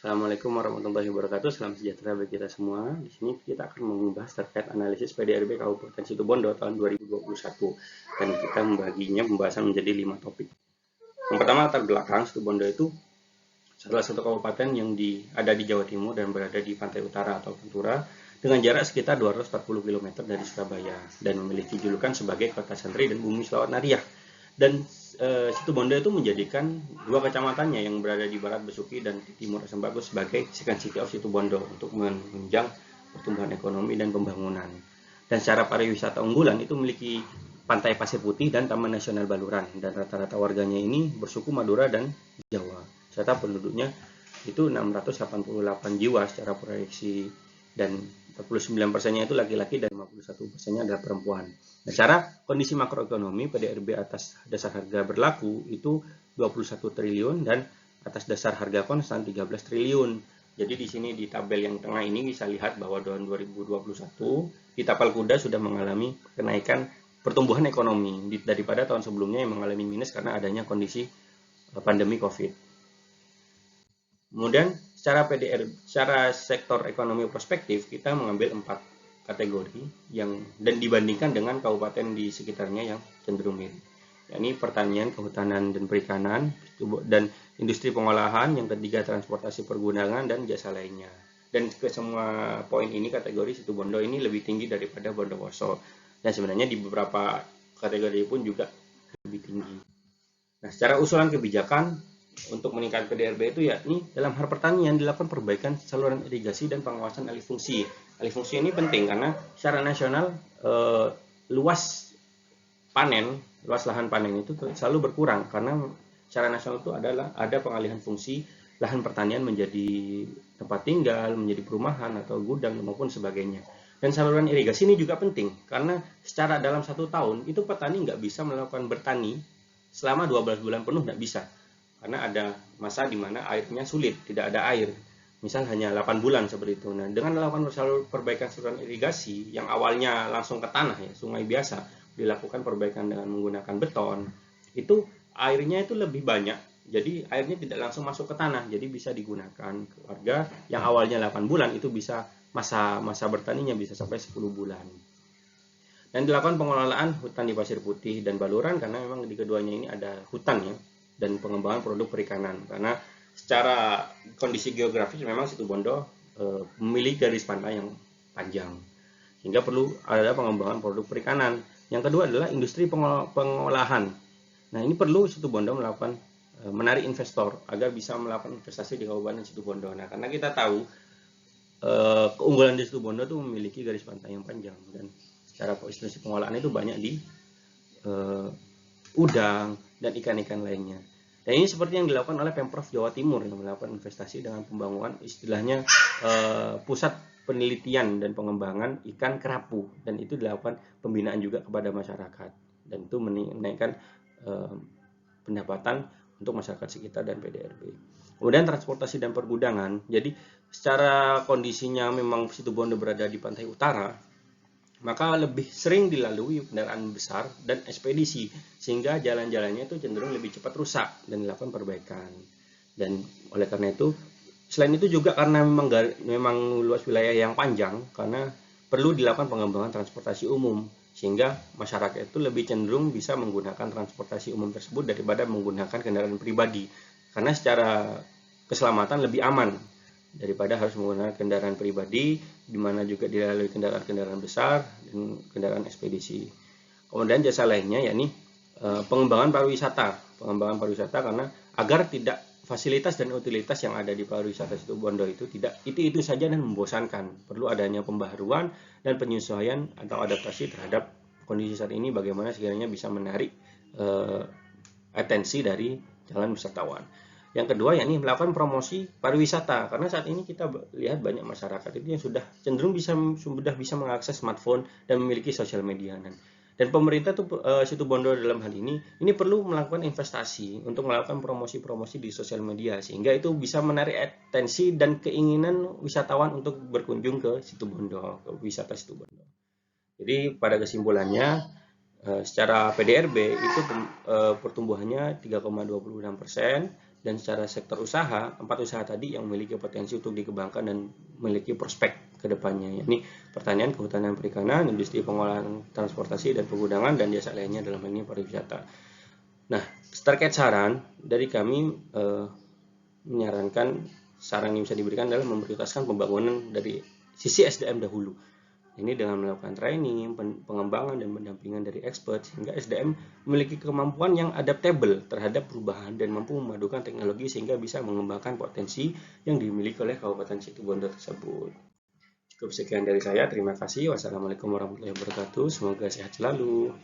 Assalamualaikum warahmatullahi wabarakatuh. Salam sejahtera bagi kita semua. Di sini kita akan membahas terkait analisis PDRB Kabupaten Situbondo tahun 2021 dan kita membaginya pembahasan menjadi 5 topik. Yang pertama, latar belakang. Situbondo itu salah satu kabupaten yang ada di Jawa Timur dan berada di pantai utara atau Pantura dengan jarak sekitar 240 km dari Surabaya dan memiliki julukan sebagai kota santri dan bumi selawat nariah. Dan Situbondo itu menjadikan dua kecamatannya yang berada di barat Besuki dan di timur Asam Bagus sebagai second city of Situbondo untuk menunjang pertumbuhan ekonomi dan pembangunan. Dan secara pariwisata unggulan itu memiliki Pantai Pasir Putih dan Taman Nasional Baluran, dan rata-rata warganya ini bersuku Madura dan Jawa. Serta penduduknya itu 688 jiwa secara proyeksi, dan 49%-nya itu laki-laki dan 51%-nya adalah perempuan. Nah, secara kondisi makroekonomi PDRB atas dasar harga berlaku itu 21 triliun dan atas dasar harga konstan 13 triliun. Jadi di sini di tabel yang tengah ini bisa lihat bahwa tahun 2021 di tapal kuda sudah mengalami kenaikan pertumbuhan ekonomi daripada tahun sebelumnya yang mengalami minus karena adanya kondisi pandemi Covid. Kemudian secara sektor ekonomi prospektif kita mengambil 4 kategori dan dibandingkan dengan kabupaten di sekitarnya yang cenderung mirip, yakni pertanian, kehutanan dan perikanan, dan industri pengolahan, yang ketiga transportasi pergunungan dan jasa lainnya. Dan ke semua poin ini kategori Situbondo ini lebih tinggi daripada Bondowoso, dan sebenarnya di beberapa kategori pun juga lebih tinggi. Nah, secara usulan kebijakan untuk meningkatkan PDRB itu yakni dalam hal pertanian dilakukan perbaikan saluran irigasi dan pengawasan alih fungsi. Alih fungsi ini penting karena secara nasional luas lahan panen itu selalu berkurang karena secara nasional itu ada pengalihan fungsi lahan pertanian menjadi tempat tinggal, menjadi perumahan atau gudang maupun sebagainya. Dan saluran irigasi ini juga penting karena secara dalam 1 tahun itu petani nggak bisa melakukan bertani selama 12 bulan penuh, nggak bisa. Karena ada masa di mana airnya sulit, tidak ada air. Misal hanya 8 bulan seperti itu. Nah, dengan melakukan perbaikan saluran irigasi yang awalnya langsung ke tanah ya, sungai biasa, dilakukan perbaikan dengan menggunakan beton, itu airnya itu lebih banyak. Jadi airnya tidak langsung masuk ke tanah, jadi bisa digunakan ke warga yang awalnya 8 bulan itu bisa masa bertaninya bisa sampai 10 bulan. Dan dilakukan pengelolaan hutan di Pasir Putih dan Baluran karena memang di keduanya ini ada hutan ya, dan pengembangan produk perikanan karena secara kondisi geografis memang Situbondo memiliki garis pantai yang panjang sehingga perlu ada pengembangan produk perikanan. Yang kedua adalah industri pengolahan. Nah, ini perlu Situbondo melakukan menarik investor agar bisa melakukan investasi di Kabupaten Situbondo. Nah, karena kita tahu keunggulan di Situbondo itu memiliki garis pantai yang panjang dan secara industri pengolahan itu banyak di udang dan ikan-ikan lainnya. Dan ini seperti yang dilakukan oleh Pemprov Jawa Timur yang melakukan investasi dengan pembangunan istilahnya pusat penelitian dan pengembangan ikan kerapu, dan itu dilakukan pembinaan juga kepada masyarakat dan itu menaikkan pendapatan untuk masyarakat sekitar dan PDRB. Kemudian transportasi dan pergudangan. Jadi secara kondisinya memang Situbondo berada di pantai utara, maka lebih sering dilalui kendaraan besar dan ekspedisi sehingga jalan-jalannya itu cenderung lebih cepat rusak dan dilakukan perbaikan. Dan oleh karena itu selain itu juga karena memang luas wilayah yang panjang, karena perlu dilakukan pengembangan transportasi umum sehingga masyarakat itu lebih cenderung bisa menggunakan transportasi umum tersebut daripada menggunakan kendaraan pribadi karena secara keselamatan lebih aman daripada harus menggunakan kendaraan pribadi, di mana juga dilalui kendaraan-kendaraan besar dan kendaraan ekspedisi. Kemudian jasa lainnya yakni pengembangan pariwisata karena agar tidak fasilitas dan utilitas yang ada di pariwisata Situbondo itu tidak itu saja dan membosankan. Perlu adanya pembaharuan dan penyesuaian atau adaptasi terhadap kondisi saat ini bagaimana sekiranya bisa menarik atensi dari calon wisatawan. Yang kedua yakni melakukan promosi pariwisata karena saat ini kita lihat banyak masyarakat itu yang sudah cenderung sudah bisa mengakses smartphone dan memiliki sosial media. Dan pemerintah tuh Situbondo dalam hal ini perlu melakukan investasi untuk melakukan promosi-promosi di sosial media sehingga itu bisa menarik atensi dan keinginan wisatawan untuk berkunjung ke Situbondo, ke wisata Situbondo. Jadi pada kesimpulannya secara PDRB itu pertumbuhannya 3,26%, Dan secara sektor usaha, 4 usaha tadi yang memiliki potensi untuk dikembangkan dan memiliki prospek ke depannya, yakni pertanian, kehutanan perikanan, industri pengolahan, transportasi dan pergudangan, dan jasa lainnya dalam hal ini pariwisata. Nah, terkait saran dari kami menyarankan saran yang bisa diberikan adalah memprioritaskan pembangunan dari sisi SDM dahulu. Ini dengan melakukan training, pengembangan, dan pendampingan dari expert sehingga SDM memiliki kemampuan yang adaptable terhadap perubahan dan mampu memadukan teknologi sehingga bisa mengembangkan potensi yang dimiliki oleh Kabupaten Situbondo tersebut. Cukup sekian dari saya. Terima kasih. Wassalamualaikum warahmatullahi wabarakatuh. Semoga sehat selalu.